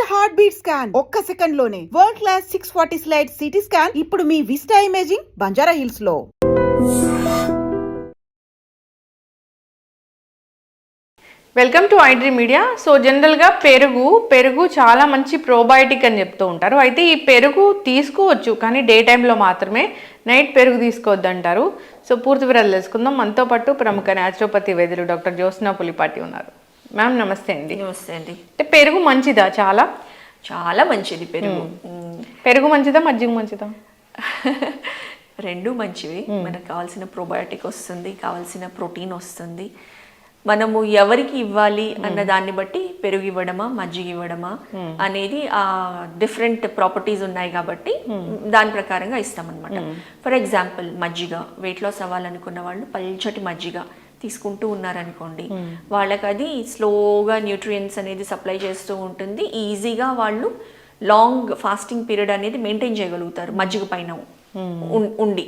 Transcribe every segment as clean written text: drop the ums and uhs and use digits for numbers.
Heart beat scan ఒక్క second లోనే world class 640 slide CT scan ఇప్పుడు మీ విస్టా ఇమేజింగ్ బంజారా హిల్స్ లో. Welcome to iDream media. So జనరల్గా పెరుగు చాలా మంచి ప్రోబయోటిక్ అని చెప్తూ ఉంటారు. అయితే ఈ పెరుగు తీసుకోవచ్చు, కానీ డే టైంలో మాత్రమే, నైట్ పెరుగు తీసుకోవద్దు అంటారు. సో పూర్తి వివరాలు తెలుసుకుందాం. మనతో పాటు ప్రముఖ న్యాచురోపతి వైద్యులు డాక్టర్ జ్యోత్స్న పులిపాటి ఉన్నారు. మ్యామ్ నమస్తే అండి. నమస్తే అండి. అంటే పెరుగు మంచిదా? చాలా చాలా మంచిది పెరుగు. పెరుగు మంచిదా, మజ్జిగ మంచిదా? రెండు మంచివి. మనకు కావాల్సిన ప్రోబయోటిక్ వస్తుంది, కావాల్సిన ప్రోటీన్ వస్తుంది. మనము ఎవరికి ఇవ్వాలి అన్న దాన్ని బట్టి పెరుగు ఇవ్వడమా మజ్జిగ ఇవ్వడమా అనేది ఆ డిఫరెంట్ ప్రాపర్టీస్ ఉన్నాయి కాబట్టి దాని ప్రకారంగా ఇస్తామన్నమాట. ఫర్ ఎగ్జాంపుల్ మజ్జిగ, వెయిట్ లాస్ అవ్వాలనుకున్న వాళ్ళు పల్చటి మజ్జిగ తీసుకుంటూ ఉన్నారనుకోండి, వాళ్ళకి అది స్లోగా న్యూట్రియంట్స్ అనేది సప్లై చేస్తూ ఉంటుంది. ఈజీగా వాళ్ళు లాంగ్ ఫాస్టింగ్ పీరియడ్ అనేది మెయింటైన్ చేయగలుగుతారు మజ్జిగ పైన ఉండి.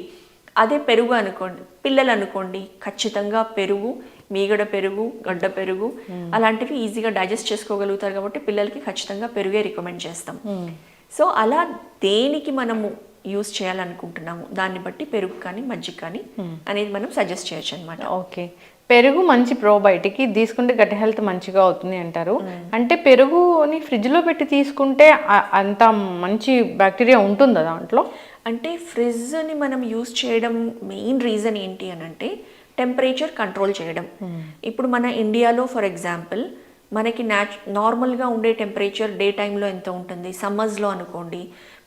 అదే పెరుగు అనుకోండి, పిల్లలు అనుకోండి, ఖచ్చితంగా పెరుగు, మీగడ పెరుగు, గడ్డ పెరుగు అలాంటివి ఈజీగా డైజెస్ట్ చేసుకోగలుగుతారు కాబట్టి పిల్లలకి ఖచ్చితంగా పెరుగే రికమెండ్ చేస్తాం. సో అలా దేనికి మనము యూస్ చేయాలనుకుంటున్నాము దాన్ని బట్టి పెరుగు కానీ మజ్జిగ కానీ అనేది మనం సజెస్ట్ చేయొచ్చు అనమాట. ఓకే, పెరుగు మంచి ప్రోబయోటిక్, ఇది తీసుకుంటే గట్ హెల్త్ మంచిగా అవుతుంది అంటారు. అంటే పెరుగుని ఫ్రిడ్జ్లో పెట్టి తీసుకుంటే అంత మంచి బ్యాక్టీరియా ఉంటుందా దాంట్లో? అంటే ఫ్రిడ్జ్ని మనం యూస్ చేయడం మెయిన్ రీజన్ ఏంటి అని అంటే టెంపరేచర్ కంట్రోల్ చేయడం. ఇప్పుడు మన ఇండియాలో ఫర్ ఎగ్జాంపుల్ మనకి నార్మల్గా ఉండే టెంపరేచర్ డే టైంలో ఎంత ఉంటుంది? సమ్మర్స్లో అనుకోండి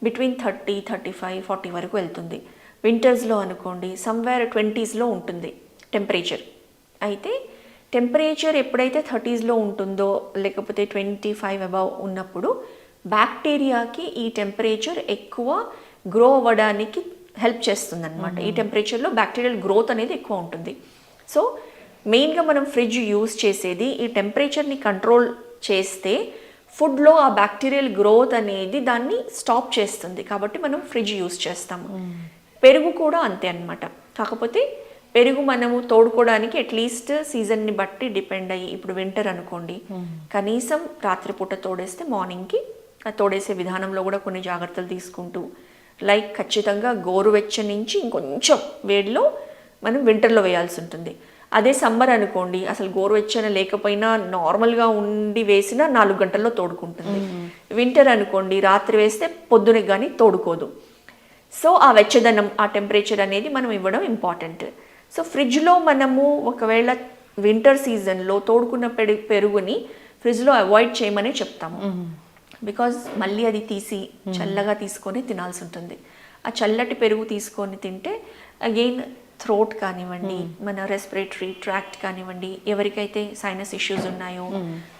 బిట్వీన్ 30, 35, 40 వరకు వెళ్తుంది. వింటర్స్లో అనుకోండి సమ్వేర్ 20స్లో ఉంటుంది టెంపరేచర్. అయితే టెంపరేచర్ ఎప్పుడైతే 30స్లో ఉంటుందో లేకపోతే 25 అబవ్ ఉన్నప్పుడు బ్యాక్టీరియాకి ఈ టెంపరేచర్ ఎక్కువ గ్రో అవ్వడానికి హెల్ప్ చేస్తుంది అనమాట. ఈ టెంపరేచర్లో బ్యాక్టీరియల్ గ్రోత్ అనేది ఎక్కువ ఉంటుంది. సో మెయిన్గా మనం ఫ్రిడ్జ్ యూస్ చేసేది ఈ టెంపరేచర్ని కంట్రోల్ చేస్తే ఫుడ్లో ఆ బ్యాక్టీరియల్ గ్రోత్ అనేది దాన్ని స్టాప్ చేస్తుంది. కాబట్టి మనం ఫ్రిడ్జ్ యూస్ చేస్తాము. పెరుగు కూడా అంతే అనమాట. కాకపోతే పెరుగు మనము తోడుకోవడానికి అట్లీస్ట్ సీజన్ని బట్టి డిపెండ్ అయ్యి, ఇప్పుడు వింటర్ అనుకోండి కనీసం రాత్రిపూట తోడేస్తే మార్నింగ్కి ఆ తోడేసే విధానంలో కూడా కొన్ని జాగ్రత్తలు తీసుకుంటూ, లైక్ ఖచ్చితంగా గోరువెచ్చని నుంచి ఇంకొంచెం వేడిలో మనం వింటర్లో వేయాల్సి ఉంటుంది. అదే సమ్మర్ అనుకోండి అసలు గోరువెచ్చని లేకపోయినా నార్మల్గా ఉండి వేసిన 4 గంటల్లో తోడుకుంటుంది. వింటర్ అనుకోండి రాత్రి వేస్తే పొద్దున కానీ తోడుకోదు. సో ఆ వెచ్చదనం, ఆ టెంపరేచర్ అనేది మనం ఇవ్వడం ఇంపార్టెంట్. సో ఫ్రిడ్జ్లో మనము ఒకవేళ వింటర్ సీజన్లో తోడుకున్న పెరుగుని ఫ్రిడ్జ్లో అవాయిడ్ చేయమనే చెప్తాము. బికాజ్ మళ్ళీ అది తీసి చల్లగా తీసుకొని తినాల్సి ఉంటుంది. ఆ చల్లటి పెరుగు తీసుకొని తింటే అగైన్ థ్రోట్ కానివ్వండి, మన రెస్పిరేటరీ ట్రాక్ట్ కానివ్వండి, ఎవరికైతే సైనస్ ఇష్యూస్ ఉన్నాయో,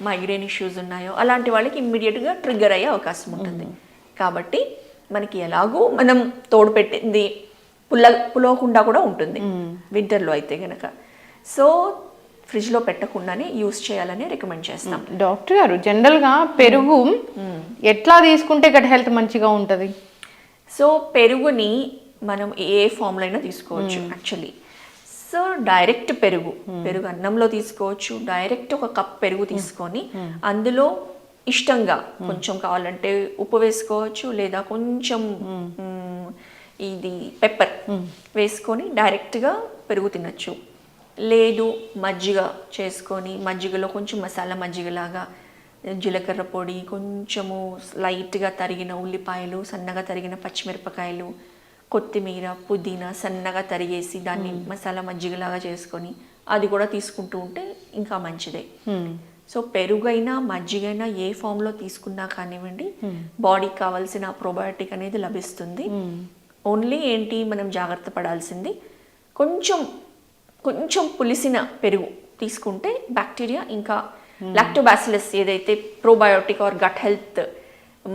మైగ్రేన్ ఇష్యూస్ ఉన్నాయో అలాంటి వాళ్ళకి ఇమ్మీడియట్గా ట్రిగ్గర్ అయ్యే అవకాశం ఉంటుంది. కాబట్టి మనకి ఎలాగూ మనం తోడు పెట్టింది పులవకుండా కూడా ఉంటుంది వింటర్లో అయితే గనక. సో ఫ్రిడ్జ్లో పెట్టకుండానే యూస్ చేయాలని రికమెండ్ చేస్తాం. డాక్టర్ గారు, జనరల్గా పెరుగు ఎట్లా తీసుకుంటే గట్ హెల్త్ మంచిగా ఉంటుంది? సో పెరుగుని మనం ఏ ఫామ్లో అయినా తీసుకోవచ్చు యాక్చువల్లీ. సో డైరెక్ట్ పెరుగు అన్నంలో తీసుకోవచ్చు. డైరెక్ట్ ఒక కప్ పెరుగు తీసుకొని అందులో ఇష్టంగా కొంచెం కావాలంటే ఉప్పు వేసుకోవచ్చు, లేదా కొంచెం ఇది పెప్పర్ వేసుకొని డైరెక్ట్గా పెరుగు తినచ్చు. లేదు మజ్జిగ చేసుకొని మజ్జిగలో కొంచెం మసాలా మజ్జిగలాగా జీలకర్ర పొడి, కొంచెము లైట్గా తరిగిన ఉల్లిపాయలు, సన్నగా తరిగిన పచ్చిమిరపకాయలు, కొత్తిమీర, పుదీనా సన్నగా తరిగేసి దాన్ని మసాలా మజ్జిగలాగా చేసుకొని అది కూడా తీసుకుంటూ ఉంటే ఇంకా మంచిదే. సో పెరుగైనా మజ్జిగైనా ఏ ఫామ్లో తీసుకున్నా కానివ్వండి బాడీకి కావాల్సిన ప్రోబయోటిక్ అనేది లభిస్తుంది. ఓన్లీ ఏంటి మనం జాగ్రత్త పడాల్సింది కొంచెం పులిసిన పెరుగు తీసుకుంటే బ్యాక్టీరియా ఇంకా లాక్టోబాసిలస్ ఏదైతే ప్రోబయోటిక్ ఆర్ గట్ హెల్త్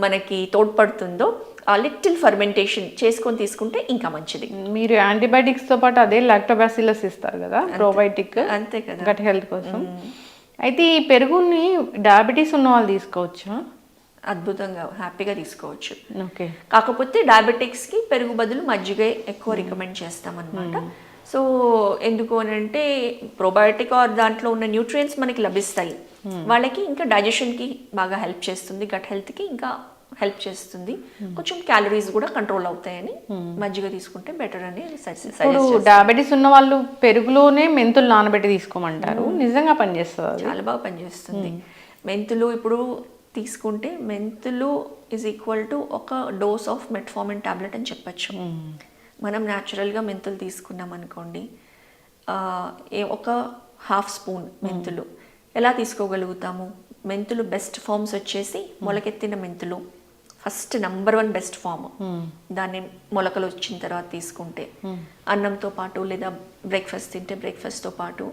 మనకి తోడ్పడుతుందో ఆ లిటిల్ ఫర్మెంటేషన్ చేసుకొని తీసుకుంటే ఇంకా మంచిది. మీరు యాంటీబయాటిక్స్తో పాటు అదే లాక్టోబాసిలస్ ఇస్తారు కదా, ప్రోబయోటిక్, అంతే కదా గట్ హెల్త్ కోసం. అయితే ఈ పెరుగుని డయాబెటీస్ ఉన్న వాళ్ళు తీసుకోవచ్చా? అద్భుతంగా హ్యాపీగా తీసుకోవచ్చు. ఓకే, కాకపోతే డయాబెటిక్స్కి పెరుగు బదులు మజ్జిగ ఎక్కువ రికమెండ్ చేస్తాం అనమాట. సో ఎందుకు అని అంటే ప్రోబయోటిక్ ఆర్ దాంట్లో ఉన్న న్యూట్రియంట్స్ మనకి లభిస్తాయి. వాళ్ళకి ఇంకా డైజెషన్కి బాగా హెల్ప్ చేస్తుంది, గట్ హెల్త్కి ఇంకా హెల్ప్ చేస్తుంది, కొంచెం క్యాలరీస్ కూడా కంట్రోల్ అవుతాయని మజ్జిగ తీసుకుంటే బెటర్ అని ఇప్పుడు డయాబెటీస్ ఉన్న వాళ్ళు పెరుగులోనే మెంతులు నానబెట్టి తీసుకోమంటారు, నిజంగా పనిచేస్తుంది? చాలా బాగా పనిచేస్తుంది. మెంతులు ఇప్పుడు తీసుకుంటే మెంతులు ఈజ్ ఈక్వల్ టు ఒక డోస్ ఆఫ్ మెట్ఫార్మిన్ టాబ్లెట్ అని చెప్పచ్చు. మనం న్యాచురల్గా మెంతులు తీసుకున్నాం అనుకోండి, ఒక హాఫ్ స్పూన్ మెంతులు ఎలా తీసుకోగలుగుతాము? మెంతులు బెస్ట్ ఫార్మ్స్ వచ్చేసి మొలకెత్తిన మెంతులు ఫస్ట్ నంబర్ 1 బెస్ట్ ఫామ్. దాన్ని మొలకలు వచ్చిన తర్వాత తీసుకుంటే అన్నంతో పాటు లేదా బ్రేక్ఫాస్ట్ తింటే బ్రేక్ఫాస్ట్తో పాటు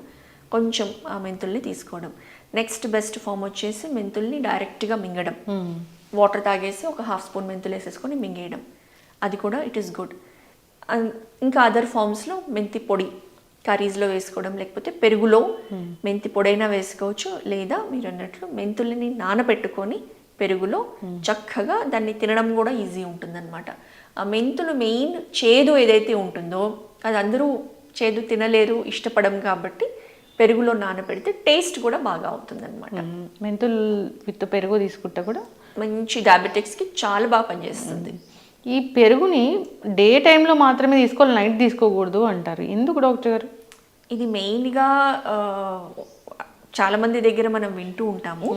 కొంచెం ఆ మెంతుల్ని తీసుకోవడం. నెక్స్ట్ బెస్ట్ ఫామ్ వచ్చేసి మెంతుల్ని డైరెక్ట్గా మింగడం, వాటర్ తాగేసి ఒక హాఫ్ స్పూన్ మెంతులు వేసేసుకొని మింగేయడం, అది కూడా ఇట్ ఈస్ గుడ్. ఇంకా అదర్ ఫామ్స్లో మెంతి పొడి కర్రీస్లో వేసుకోవడం, లేకపోతే పెరుగులో మెంతి పొడైనా వేసుకోవచ్చు, లేదా మీరు అన్నట్లు మెంతుల్ని నానబెట్టుకొని పెరుగులో చక్కగా దాన్ని తినడం కూడా ఈజీ ఉంటుందన్నమాట. ఆ మెంతులు మెయిన్ చేదు ఏదైతే ఉంటుందో అది అందరూ చేదు తినలేరు, ఇష్టపడం, కాబట్టి పెరుగులో నానబెడితే టేస్ట్ కూడా బాగా అవుతుందన్నమాట. మెంతులు విత్ పెరుగు తీసుకుంటే కూడా మంచి డయాబెటిక్స్కి చాలా బాగా పనిచేస్తుంది. ఈ పెరుగుని డే టైంలో మాత్రమే తీసుకోవాలి, నైట్ తీసుకోకూడదు అంటారు, ఎందుకు డాక్టర్ గారు? ఇది మెయిన్గా చాలామంది దగ్గర మనం వింటూ ఉంటాము.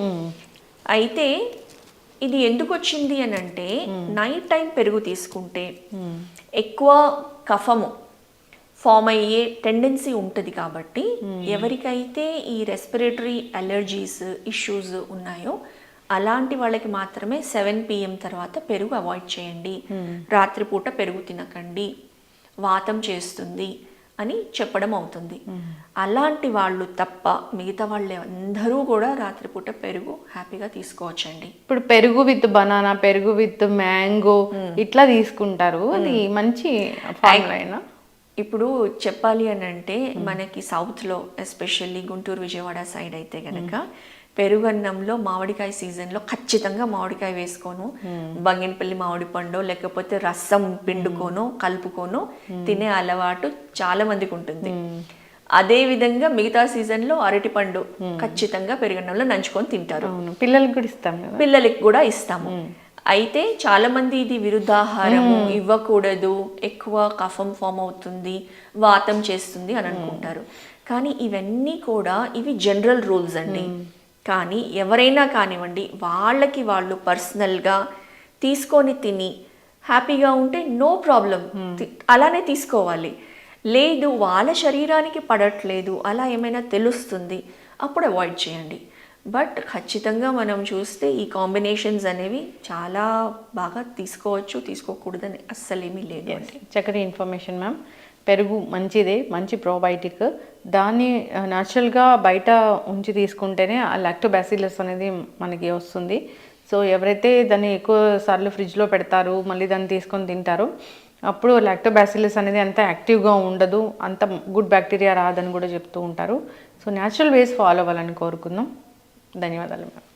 అయితే ఇది ఎందుకు వచ్చింది అని అంటే, నైట్ టైం పెరుగు తీసుకుంటే ఎక్కువ కఫము ఫామ్ అయ్యే టెండెన్సీ ఉంటుంది. కాబట్టి ఎవరికైతే ఈ రెస్పిరేటరీ అలర్జీస్ ఇష్యూస్ ఉన్నాయో అలాంటి వాళ్ళకి మాత్రమే 7 PM తర్వాత పెరుగు అవాయిడ్ చేయండి, రాత్రిపూట పెరుగు తినకండి, వాతం చేస్తుంది అని చెప్పడం అవుతుంది. అలాంటి వాళ్ళు తప్ప మిగతా వాళ్ళు అందరూ కూడా రాత్రిపూట పెరుగు హ్యాపీగా తీసుకోవచ్చండి. ఇప్పుడు పెరుగు విత్ బనానా, పెరుగు విత్ మ్యాంగో ఇట్లా తీసుకుంటారు, అది మంచి ఫార్ములా? ఇప్పుడు చెప్పాలి అని అంటే మనకి సౌత్లో ఎస్పెషల్లీ గుంటూరు విజయవాడ సైడ్ అయితే కనుక పెరుగన్నంలో మామిడికాయ సీజన్లో ఖచ్చితంగా మామిడికాయ వేసుకోను, బంగినపల్లి మామిడి పండు లేకపోతే రసం పిండుకోను కలుపుకోను తినే అలవాటు చాలా మందికి ఉంటుంది. అదే విధంగా మిగతా సీజన్లో అరటిపండు ఖచ్చితంగా పెరుగన్నంలో నంచుకొని తింటారు. పిల్లలకి కూడా ఇస్తాం, పిల్లలకి కూడా ఇస్తాము. అయితే చాలా మంది ఇది విరుద్ధాహారము, ఇవ్వకూడదు, ఎక్కువ కఫం ఫామ్ అవుతుంది, వాతం చేస్తుంది అని అనుకుంటారు. కానీ ఇవన్నీ కూడా ఇవి జనరల్ రూల్స్ అండి. కానీ ఎవరైనా కానివ్వండి, వాళ్ళకి వాళ్ళు పర్సనల్గా తీసుకొని తిని హ్యాపీగా ఉంటే నో ప్రాబ్లం, అలానే తీసుకోవాలి. లేదు వాళ్ళ శరీరానికి పడట్లేదు, అలా ఏమైనా తెలుస్తుంది, అప్పుడు అవాయిడ్ చేయండి. బట్ ఖచ్చితంగా మనం చూస్తే ఈ కాంబినేషన్స్ అనేవి చాలా బాగా తీసుకోవచ్చు, తీసుకోకూడదని అస్సలు ఏమీ లేదు అండి. చక్కటి ఇన్ఫర్మేషన్ మ్యామ్. పెరుగు మంచిదే, మంచి ప్రోబయోటిక్, దాన్ని న్యాచురల్గా బయట ఉంచి తీసుకుంటేనే ఆ లాక్టోబాసిల్లస్ అనేది మనకి వస్తుంది. సో ఎవరైతే దాన్ని ఎక్కువ సార్లు ఫ్రిడ్జ్లో పెడతారు మళ్ళీ దాన్ని తీసుకొని తింటారో అప్పుడు లాక్టోబాసిల్లస్ అనేది అంత యాక్టివ్గా ఉండదు, అంత గుడ్ బ్యాక్టీరియా రాదని కూడా చెప్తూ ఉంటారు. సో న్యాచురల్ వేస్ ఫాలో అవ్వాలని కోరుకుందాం. ధన్యవాదాలు మ్యామ్.